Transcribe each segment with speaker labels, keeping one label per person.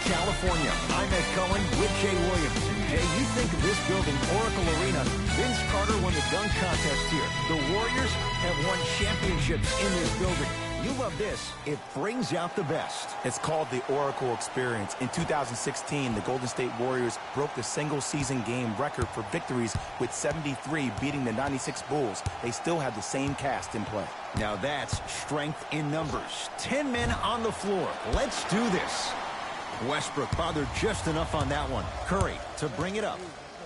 Speaker 1: California. I'm Ed Cohen with Jay Williams. And Jay, you think of this building, Oracle Arena. Vince Carter won the dunk contest here. The Warriors have won championships in this building. You love this. It brings out the best.
Speaker 2: It's called the Oracle Experience. In 2016, the Golden State Warriors broke the single-season game record for victories with 73, beating the 96 Bulls. They still have the same cast in play.
Speaker 1: Now that's strength in numbers. 10 men on the floor. Let's do this. Westbrook bothered just enough on that one. Curry to bring it up.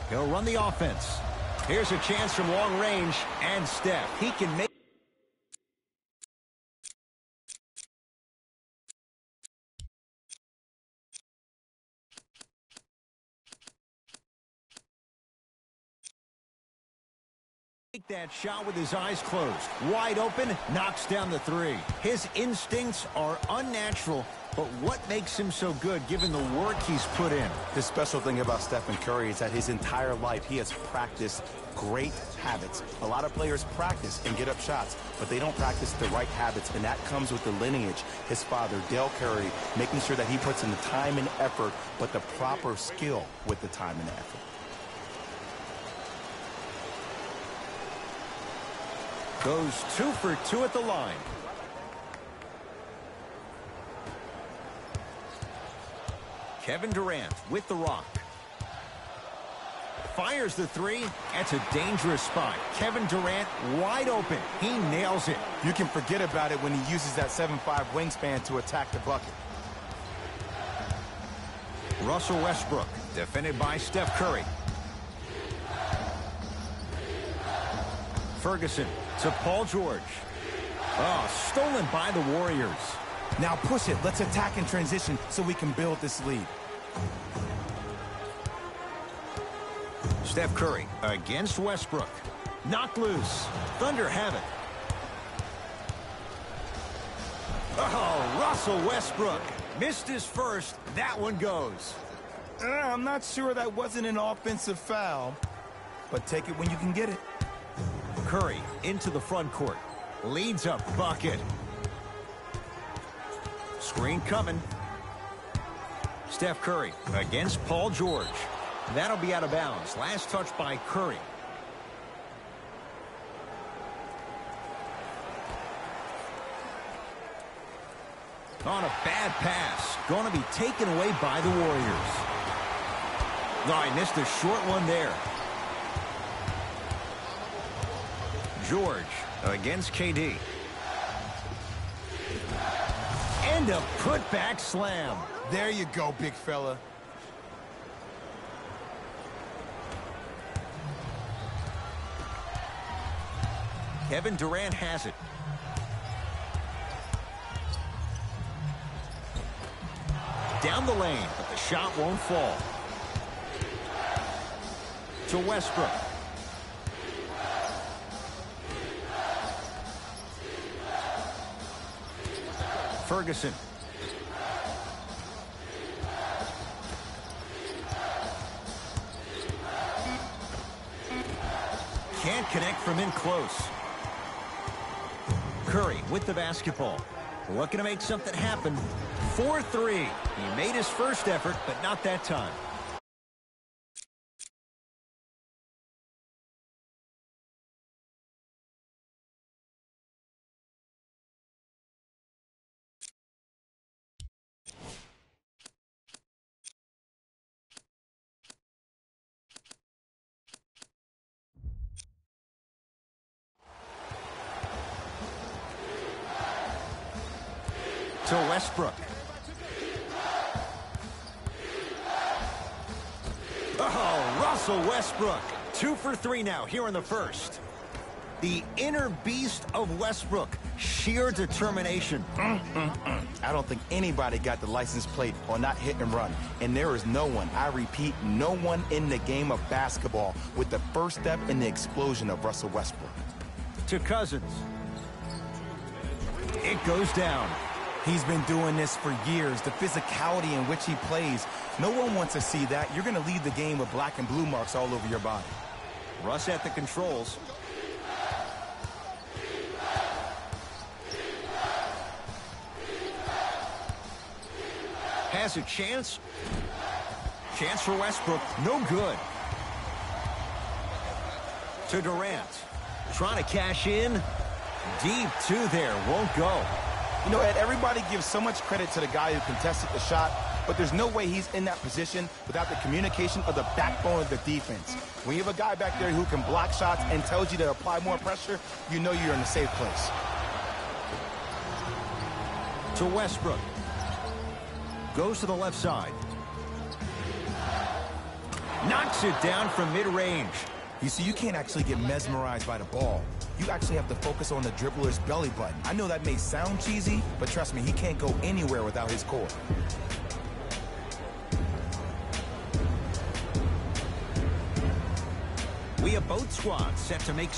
Speaker 1: He'll run the offense. Here's a chance from long range, and Steph. He can make that shot with his eyes closed. Wide open, knocks down the three. His instincts are unnatural, but what makes him so good given the work he's put in?
Speaker 2: The special thing about Stephen Curry is that his entire life he has practiced great habits. A lot of players practice and get up shots, but they don't practice the right habits, and that comes with the lineage. His father, Dale Curry, making sure that he puts in the time and effort, but the proper skill with the time and effort.
Speaker 1: Goes 2 for 2 at the line. Kevin Durant with the rock. Fires the three. That's a dangerous spot. Kevin Durant wide open. He nails it.
Speaker 2: You can forget about it when he uses that 7'5" wingspan to attack the bucket.
Speaker 1: Russell Westbrook, defended by Steph Curry. Ferguson to Paul George. Oh, stolen by the Warriors.
Speaker 2: Now push it. Let's attack in transition so we can build this lead.
Speaker 1: Steph Curry against Westbrook. Knocked loose. Thunder have it. Oh, Russell Westbrook. Missed his first. That one goes.
Speaker 2: I'm not sure that wasn't an offensive foul, but take it when you can get it.
Speaker 1: Curry into the front court. Leads a bucket. Screen coming. Steph Curry against Paul George. That'll be out of bounds. Last touch by Curry. On a bad pass. Going to be taken away by the Warriors. No, I missed a short one there. George against KD. And a putback slam.
Speaker 2: There you go, big fella.
Speaker 1: Kevin Durant has it. Down the lane, but the shot won't fall. To Westbrook. Ferguson. Can't connect from in close. Curry with the basketball. Looking to make something happen. 4-3. He made his first effort, but not that time. To Westbrook. Oh, Russell Westbrook. 2 for 3 now here in the first. The inner beast of Westbrook. Sheer determination.
Speaker 2: I don't think anybody got the license plate on that hit and run. And there is no one, I repeat, no one in the game of basketball with the first step in the explosion of Russell Westbrook.
Speaker 1: To Cousins. It goes down.
Speaker 2: He's been doing this for years, the physicality in which he plays. No one wants to see that. You're going to leave the game with black and blue marks all over your body.
Speaker 1: Russ at the controls. has a chance. Chance for Westbrook. No good. To Durant. Trying to cash in. Deep two there. Won't go.
Speaker 2: You know, Ed, everybody gives so much credit to the guy who contested the shot, but there's no way he's in that position without the communication of the backbone of the defense. When you have a guy back there who can block shots and tells you to apply more pressure, you know you're in a safe place.
Speaker 1: To Westbrook. Goes to the left side. Knocks it down from mid-range.
Speaker 2: You see, you can't actually get mesmerized by the ball. You actually have to focus on the dribbler's belly button. I know that may sound cheesy, but trust me, he can't go anywhere without his core.
Speaker 1: We have both squads set to make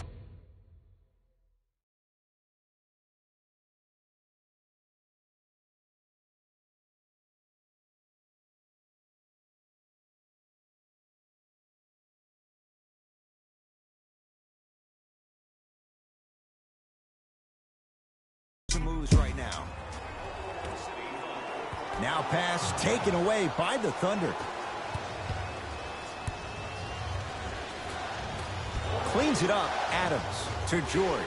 Speaker 1: moves right now. Now pass taken away by the Thunder. Cleans it up. Adams to George.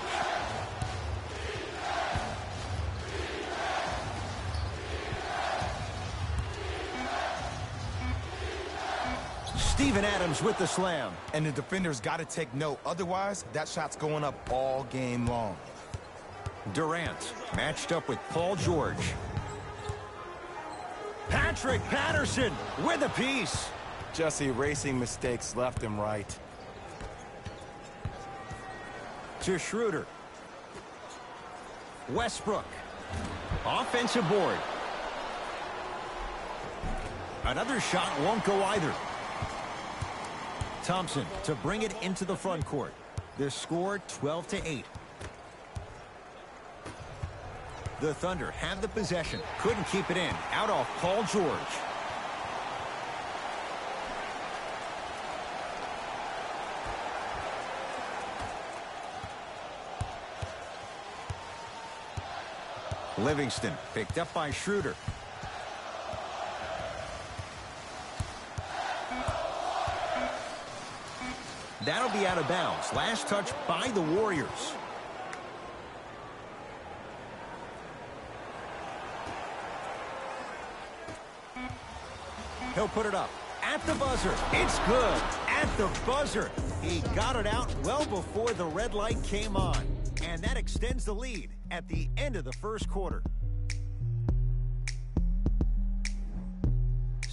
Speaker 1: Steven Adams with the slam.
Speaker 2: And the defender's got to take note. Otherwise, that shot's going up all game long.
Speaker 1: Durant matched up with Paul George. Patrick Patterson with a piece.
Speaker 2: Just erasing mistakes left and right.
Speaker 1: To Schroeder. Westbrook. Offensive board. Another shot won't go either. Thompson to bring it into the front court. The score 12-8. The Thunder have the possession. Couldn't keep it in. Out off Paul George. Livingston picked up by Schroeder. That'll be out of bounds. Last touch by the Warriors. He'll put it up at the buzzer. It's good at the buzzer. He got it out well before the red light came on. And that extends the lead at the end of the first quarter.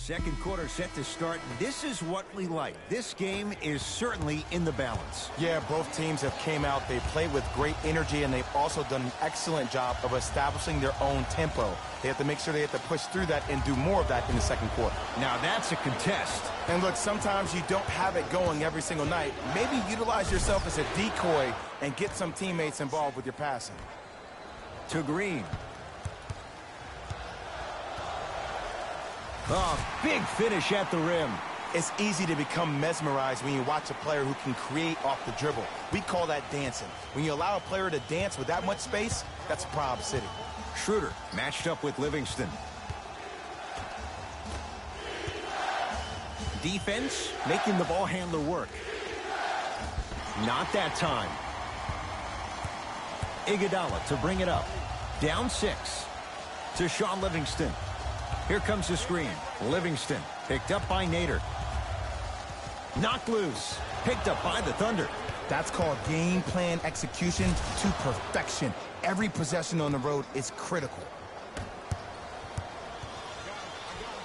Speaker 1: Second quarter set to start. This is what we like. This game is certainly in the balance.
Speaker 2: Yeah, both teams have came out. They played with great energy, and they've also done an excellent job of establishing their own tempo. They have to make sure they have to push through that and do more of that in the second quarter.
Speaker 1: Now that's a contest.
Speaker 2: And look, sometimes you don't have it going every single night. Maybe utilize yourself as a decoy and get some teammates involved with your passing.
Speaker 1: To Green. Oh, big finish at the rim.
Speaker 2: It's easy to become mesmerized when you watch a player who can create off the dribble. We call that dancing. When you allow a player to dance with that much space, that's a Prob City.
Speaker 1: Schroeder matched up with Livingston. Defense making the ball handler work. Not that time. Iguodala to bring it up. Down 6. To Shaun Livingston. Here comes the screen. Livingston picked up by Nader. Knocked loose. Picked up by the Thunder.
Speaker 2: That's called game plan execution to perfection. Every possession on the road is critical.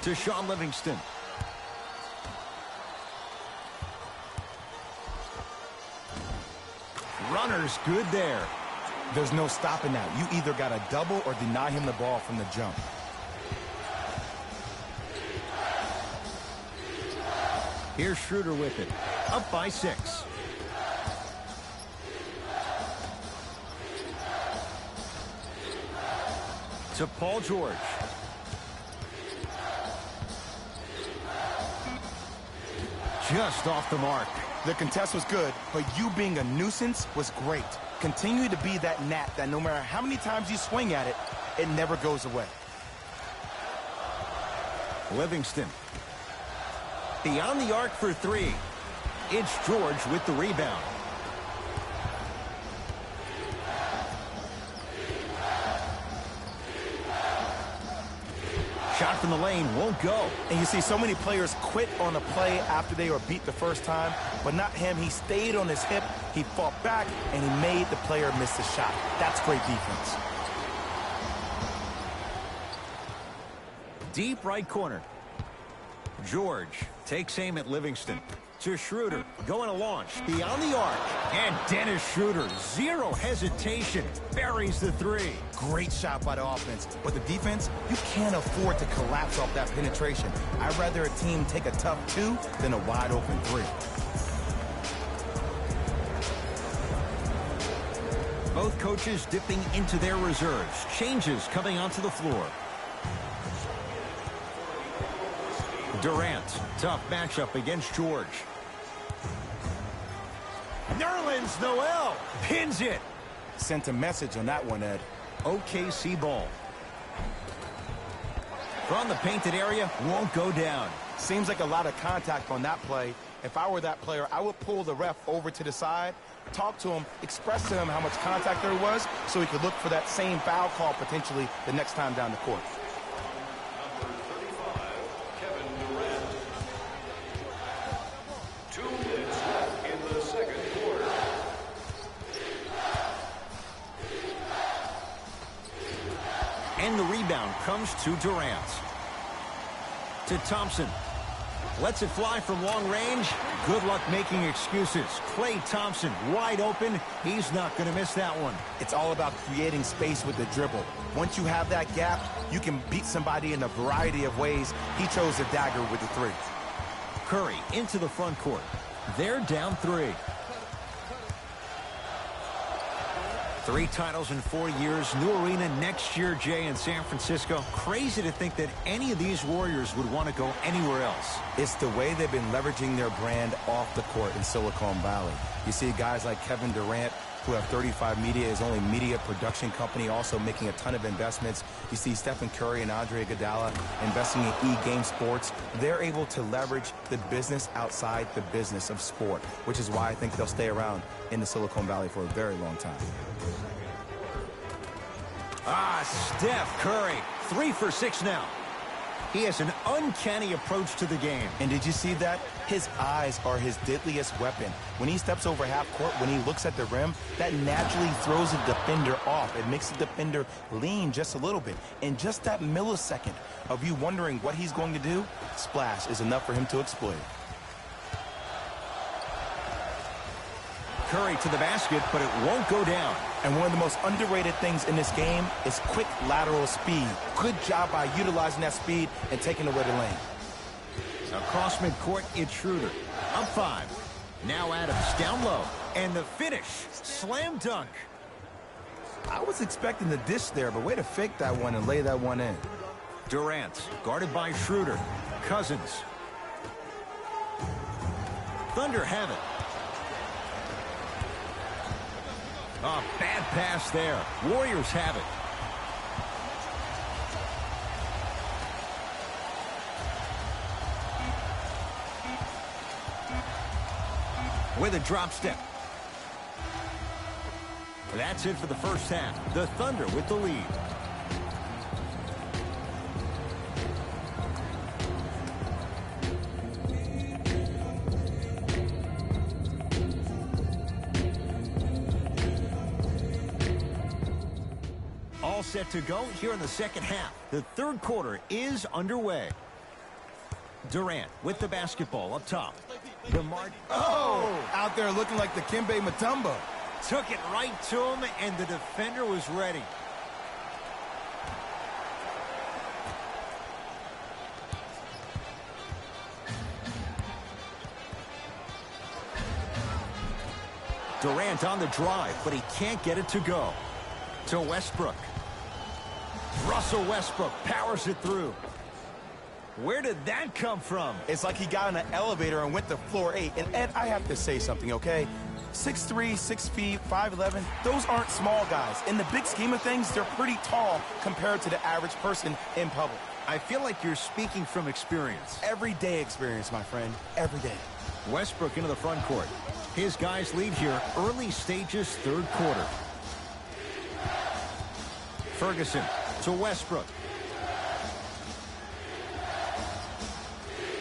Speaker 1: To Shaun Livingston. Runner's good there.
Speaker 2: There's no stopping that. You either got to double or deny him the ball from the jump.
Speaker 1: Here's Schroeder with it. Up by 6. To Paul George. Just off the mark.
Speaker 2: The contest was good, but you being a nuisance was great. Continue to be that gnat that no matter how many times you swing at it, it never goes away.
Speaker 1: Livingston. Beyond the arc for three. It's George with the rebound. Shot from the lane won't go.
Speaker 2: And you see so many players quit on a play after they were beat the first time, but not him. He stayed on his hip, he fought back, and he made the player miss the shot. That's great defense.
Speaker 1: Deep right corner. George takes aim at Livingston. To Schroeder, going to launch, beyond the arc. And Dennis Schroeder, zero hesitation, buries the three.
Speaker 2: Great shot by the offense, but the defense, you can't afford to collapse off that penetration. I'd rather a team take a tough two than a wide open three.
Speaker 1: Both coaches dipping into their reserves. Changes coming onto the floor. Durant, tough matchup against George. Nerlens Noel pins it.
Speaker 2: Sent a message on that one, Ed.
Speaker 1: OKC ball. From the painted area, won't go down.
Speaker 2: Seems like a lot of contact on that play. If I were that player, I would pull the ref over to the side, talk to him, express to him how much contact there was so he could look for that same foul call potentially the next time down the court.
Speaker 1: And the rebound comes to Durant. To Thompson. Lets it fly from long range. Good luck making excuses. Klay Thompson wide open. He's not going to miss that one.
Speaker 2: It's all about creating space with the dribble. Once you have that gap, you can beat somebody in a variety of ways. He chose the dagger with the three.
Speaker 1: Curry into the front court. They're down three. 3 titles in 4 years. New arena next year, Jay, in San Francisco. Crazy to think that any of these Warriors would want to go anywhere else.
Speaker 2: It's the way they've been leveraging their brand off the court in Silicon Valley. You see guys like Kevin Durant, who have 35 Media, his only media production company, also making a ton of investments. You see Stephen Curry and Andre Iguodala investing in E-Game Sports. They're able to leverage the business outside the business of sport, which is why I think they'll stay around in the Silicon Valley for a very long time.
Speaker 1: Steph Curry, 3 for 6 now. He has an uncanny approach to the game.
Speaker 2: And did you see that? His eyes are his deadliest weapon. When he steps over half court, when he looks at the rim, that naturally throws the defender off. It makes the defender lean just a little bit. And just that millisecond of you wondering what he's going to do, splash is enough for him to exploit.
Speaker 1: Curry to the basket, but it won't go down.
Speaker 2: And one of the most underrated things in this game is quick lateral speed. Good job by utilizing that speed and taking away the lane.
Speaker 1: Across midcourt, it's Schroeder. Up 5. Now Adams down low. And the finish. Slam dunk.
Speaker 2: I was expecting the dish there, but way to fake that one and lay that one in.
Speaker 1: Durant, guarded by Schroeder. Cousins. Thunder have it. Bad pass there. Warriors have it. With a drop step. That's it for the first half. The Thunder with the lead. All set to go here in the second half. The third quarter is underway. Durant with the basketball up top.
Speaker 2: Out there looking like the Kimbe Mutombo.
Speaker 1: Took it right to him, and the defender was ready. Durant on the drive, but he can't get it to go. To Westbrook. Russell Westbrook powers it through. Where did that come from?
Speaker 2: It's like he got in an elevator and went to floor 8. And Ed, I have to say something, okay? 6'3", 6 feet, 5'11", those aren't small guys. In the big scheme of things, they're pretty tall compared to the average person in public.
Speaker 1: I feel like you're speaking from experience.
Speaker 2: Everyday experience, my friend. Every day.
Speaker 1: Westbrook into the front court. His guys lead here, early stages, third quarter. Ferguson to Westbrook.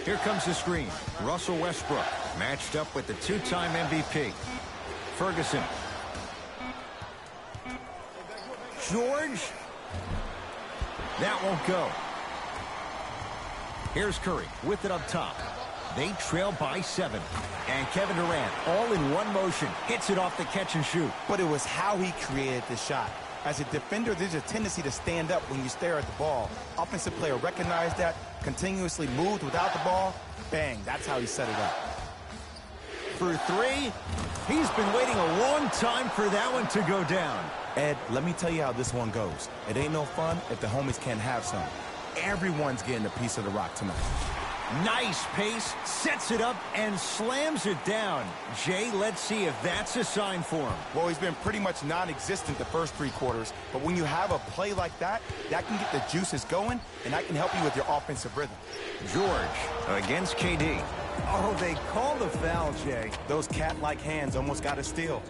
Speaker 1: Here comes the screen. Russell Westbrook matched up with the two-time MVP. Ferguson. George. That won't go. Here's Curry with it up top. They trail by 7. And Kevin Durant, all in one motion, hits it off the catch and shoot.
Speaker 2: But it was how he created the shot. As a defender, there's a tendency to stand up when you stare at the ball. Offensive player recognized that, continuously moved without the ball. Bang, that's how he set it up.
Speaker 1: For 3, he's been waiting a long time for that one to go down.
Speaker 2: Ed, let me tell you how this one goes. It ain't no fun if the homies can't have some. Everyone's getting a piece of the rock tonight.
Speaker 1: Nice pace, sets it up, and slams it down. Jay, let's see if that's a sign for him.
Speaker 2: Well, he's been pretty much non-existent the first 3 quarters, but when you have a play like that, that can get the juices going, and that can help you with your offensive rhythm.
Speaker 1: George against KD. Oh, they call the foul, Jay.
Speaker 2: Those cat-like hands almost got a steal.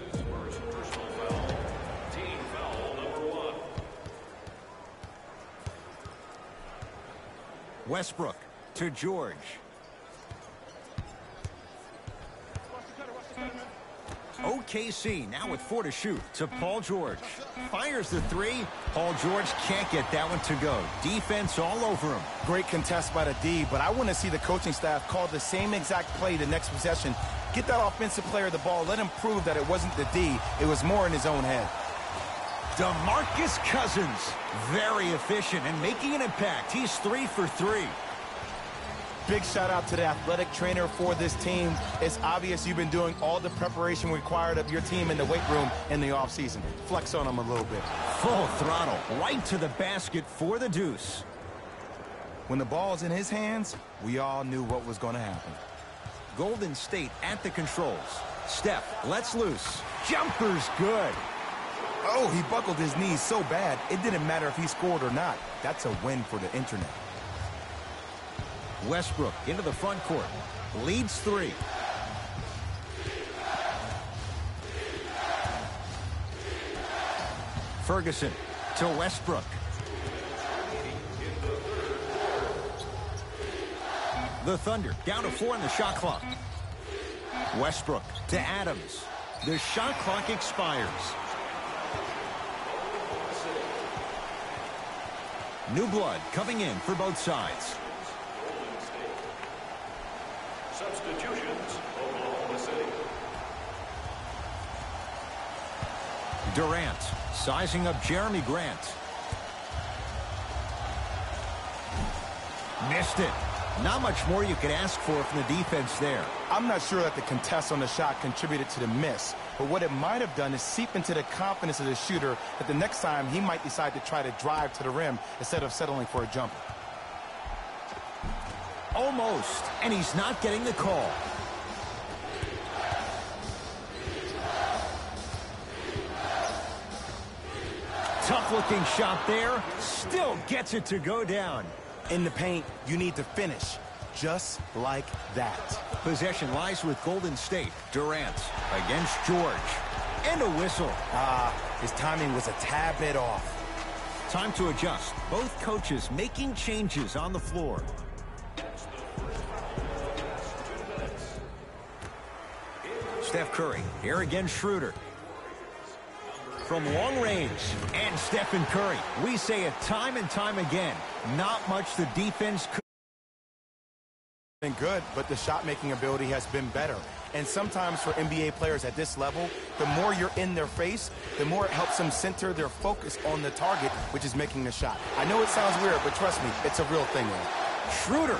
Speaker 1: Westbrook to George. OKC now with 4 to shoot to Paul George. Fires the 3. Paul George can't get that one to go. Defense all over him.
Speaker 2: Great contest by the D, but I want to see the coaching staff call the same exact play the next possession. Get that offensive player the ball. Let him prove that it wasn't the D. It was more in his own head.
Speaker 1: DeMarcus Cousins, very efficient and making an impact. He's 3 for 3.
Speaker 2: Big shout out to the athletic trainer for this team. It's obvious you've been doing all the preparation required of your team in the weight room in the offseason. Flex on them a little bit.
Speaker 1: Full throttle, right to the basket for the deuce.
Speaker 2: When the ball's in his hands, we all knew what was going to happen.
Speaker 1: Golden State at the controls. Steph lets loose. Jumper's good.
Speaker 2: Oh, he buckled his knees so bad, it didn't matter if he scored or not. That's a win for the internet.
Speaker 1: Westbrook into the front court. Leads 3. Ferguson to Westbrook. The Thunder down to 4 in the shot clock. Westbrook to Adams. The shot clock expires. New blood coming in for both sides.
Speaker 3: Substitutions, Oklahoma City.
Speaker 1: Durant sizing up Jeremy Grant. Missed it. Not much more you could ask for from the defense there.
Speaker 2: I'm not sure that the contest on the shot contributed to the miss, but what it might have done is seep into the confidence of the shooter that the next time he might decide to try to drive to the rim instead of settling for a jumper.
Speaker 1: Almost, and he's not getting the call. Tough-looking shot there. Still gets it to go down.
Speaker 2: In the paint, you need to finish just like that.
Speaker 1: Possession lies with Golden State. Durant against George. And a whistle.
Speaker 2: His timing was a tad bit off.
Speaker 1: Time to adjust. Both coaches making changes on the floor. Steph Curry, here again Schroeder. From long range, and Stephen Curry. We say it time and time again. Not much the defense could.
Speaker 2: Been good, but the shot-making ability has been better. And sometimes for NBA players at this level, the more you're in their face, the more it helps them center their focus on the target, which is making the shot. I know it sounds weird, but trust me, it's a real thing, man.
Speaker 1: Schroeder.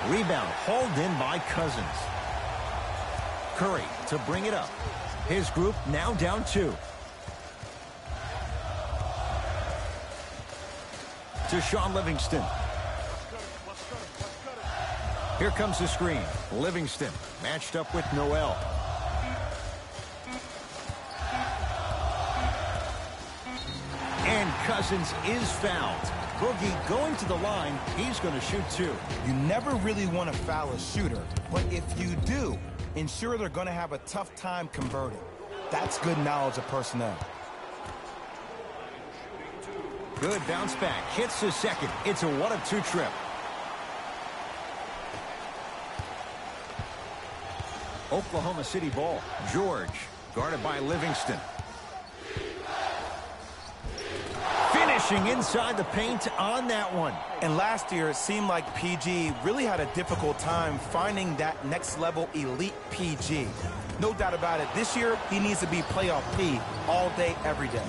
Speaker 1: Rebound hauled in by Cousins. Curry to bring it up. His group now down 2. To Sean Livingston. Here comes the screen. Livingston matched up with Noel. And Cousins is fouled. Boogie going to the line. He's going to shoot 2.
Speaker 2: You never really want to foul a shooter, but if you do, ensure they're going to have a tough time converting. That's good knowledge of personnel.
Speaker 1: Good bounce back. Hits his second. It's a 1-of-2 trip. Oklahoma City ball. George, guarded by Livingston. Finishing inside the paint on that one.
Speaker 2: And last year, it seemed like PG really had a difficult time finding that next-level elite PG. No doubt about it, this year, he needs to be playoff P all day, every day.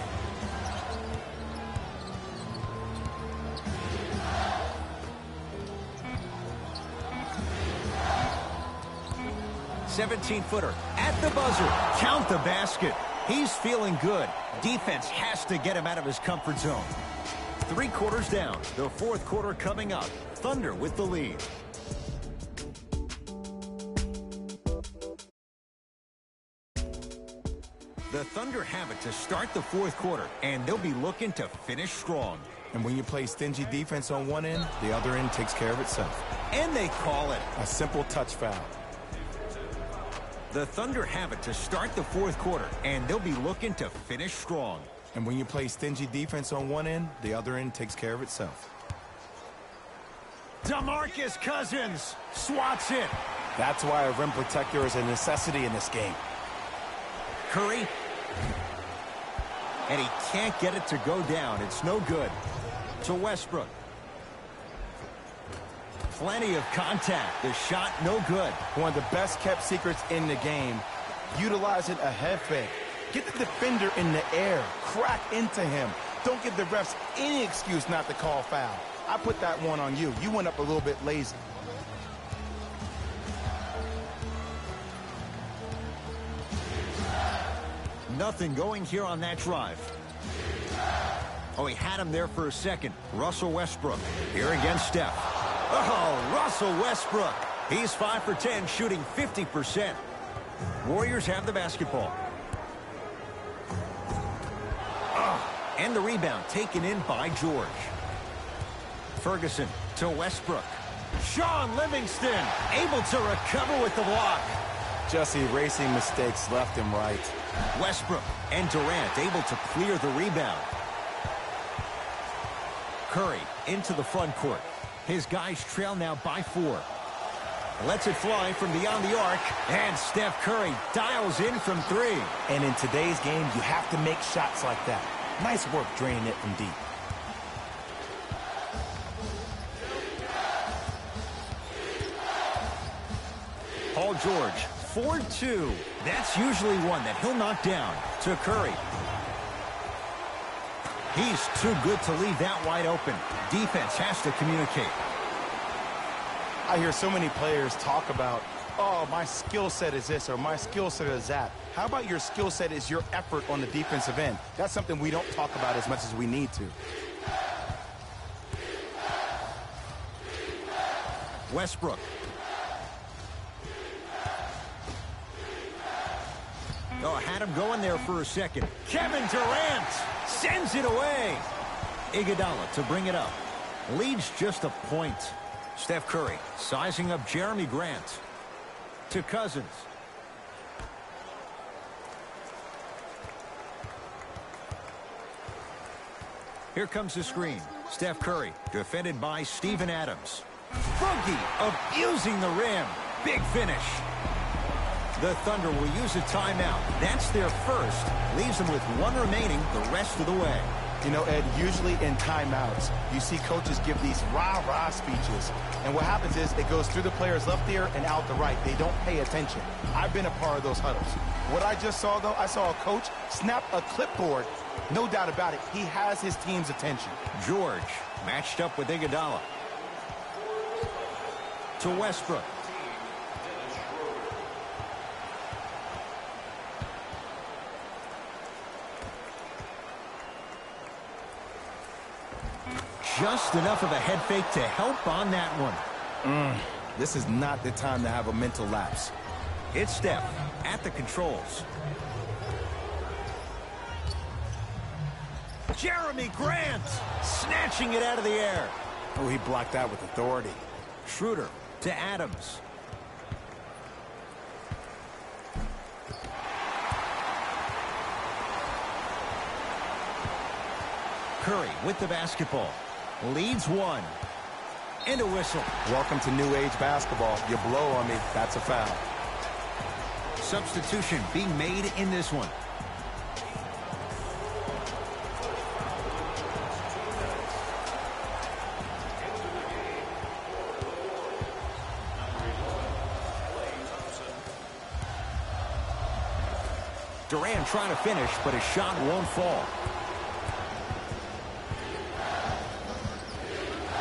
Speaker 1: "17-footer at the buzzer. Count the basket. He's feeling good. Defense has to get him out of his comfort zone. 3 quarters down. The 4th quarter coming up. Thunder with the lead. The Thunder have it to start the 4th quarter, and they'll be looking to finish strong.
Speaker 2: And when you play stingy defense on one end, the other end takes care of itself.
Speaker 1: And they call it
Speaker 2: a simple touch foul.
Speaker 1: The Thunder have it to start the 4th quarter, and they'll be looking to finish strong.
Speaker 2: And when you play stingy defense on one end, the other end takes care of itself.
Speaker 1: DeMarcus Cousins swats it.
Speaker 2: That's why a rim protector is a necessity in this game.
Speaker 1: Curry. And he can't get it to go down. It's no good. To Westbrook. Plenty of contact. The shot no good.
Speaker 2: One of the best kept secrets in the game. Utilizing a head fake. Get the defender in the air. Crack into him. Don't give the refs any excuse not to call foul. I put that one on you. You went up a little bit lazy.
Speaker 1: Nothing going here on that drive. Oh, he had him there for a second. Russell Westbrook here against Steph. Oh, Russell Westbrook. He's 5 for 10, shooting 50%. Warriors have the basketball. And the rebound taken in by George. Ferguson to Westbrook. Sean Livingston able to recover with the block.
Speaker 2: Just erasing mistakes left and right.
Speaker 1: Westbrook and Durant able to clear the rebound. Curry into the front court. His guys trail now by 4. Lets it fly from beyond the arc. And Steph Curry dials in from 3.
Speaker 2: And in today's game, you have to make shots like that. Nice work draining it from deep.
Speaker 1: Paul George, 4-2. That's usually one that he'll knock down. To Curry. He's too good to leave that wide open. Defense has to communicate.
Speaker 2: I hear so many players talk about, oh, my skill set is this or my skill set is that. How about your skill set is your effort on the defensive end? That's something we don't talk about as much as we need to.
Speaker 1: Westbrook. Oh, had him going there for a second. Kevin Durant sends it away. Iguodala to bring it up. Leads just a point. Steph Curry sizing up Jeremy Grant. To Cousins. Here comes the screen. Steph Curry defended by Steven Adams. Boogie abusing the rim. Big finish. The Thunder will use a timeout. That's their first. Leaves them with 1 remaining the rest of the way.
Speaker 2: You know, Ed, usually in timeouts, you see coaches give these rah-rah speeches. And what happens is it goes through the player's left ear and out the right. They don't pay attention. I've been a part of those huddles. What I just saw, though, I saw a coach snap a clipboard. No doubt about it, he has his team's attention.
Speaker 1: George matched up with Iguodala. To Westbrook. Just enough of a head fake to help on that one.
Speaker 2: This is not the time to have a mental lapse.
Speaker 1: It's Steph at the controls. Jeremy Grant snatching it out of the air.
Speaker 2: Oh, he blocked that with authority.
Speaker 1: Schroeder to Adams. Curry with the basketball. Leads one. And a whistle.
Speaker 2: Welcome to new age basketball. You blow on me, that's a foul.
Speaker 1: Substitution being made in this one. Durant trying to finish, but his shot won't fall.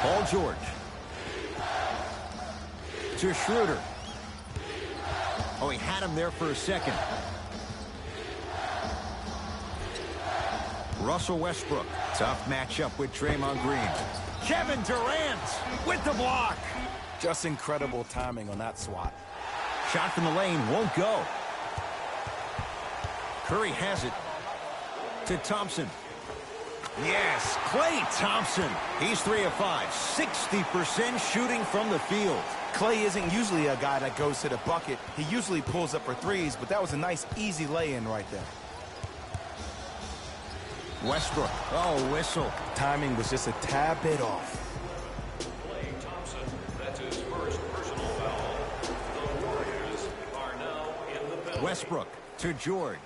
Speaker 1: Paul George. To Schroeder. Oh, he had him there for a second. Russell Westbrook. Tough matchup with Draymond Green. Kevin Durant with the block.
Speaker 2: Just incredible timing on that swat.
Speaker 1: Shot from the lane won't go. Curry has it to Thompson. Yes, Klay Thompson. He's 3 of 5, 60% shooting from the field.
Speaker 2: Klay isn't usually a guy that goes to the bucket. He usually pulls up for threes, but that was a nice, easy lay-in right there.
Speaker 1: Westbrook. Oh, whistle.
Speaker 2: Timing was just a tad bit off.
Speaker 3: Klay Thompson, that's his first personal foul. The Warriors are now in the penalty.
Speaker 1: Westbrook to George.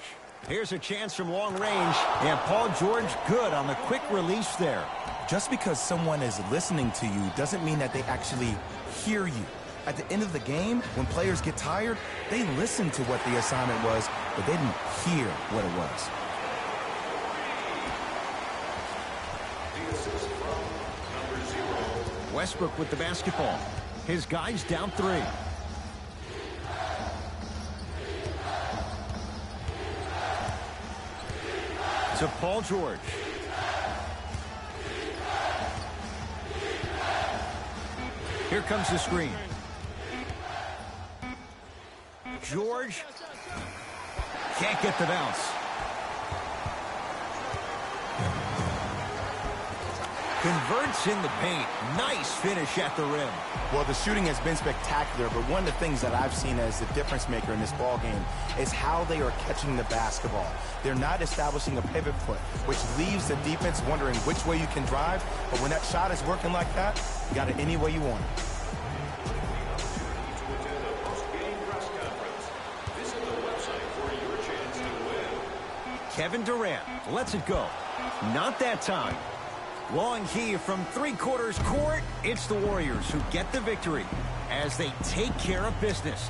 Speaker 1: Here's a chance from long range. And Paul George good on the quick release there.
Speaker 2: Just because someone is listening to you doesn't mean that they actually hear you. At the end of the game, when players get tired, they listen to what the assignment was, but they didn't hear what it was.
Speaker 3: The assist from number 0.
Speaker 1: Westbrook with the basketball. His guys down 3. To Paul George. Here comes the screen. George can't get the bounce. Converts in the paint. Nice finish at the rim.
Speaker 2: Well, the shooting has been spectacular, but one of the things that I've seen as the difference maker in this ball game is how they are catching the basketball. They're not establishing a pivot foot, which leaves the defense wondering which way you can drive, but when that shot is working like that, you got it any way you want it.
Speaker 3: To attend a post-game press conference, visit the website for your chance to win.
Speaker 1: Kevin Durant lets it go. Not that time. Long key from 3/4 court. It's the Warriors who get the victory as they take care of business.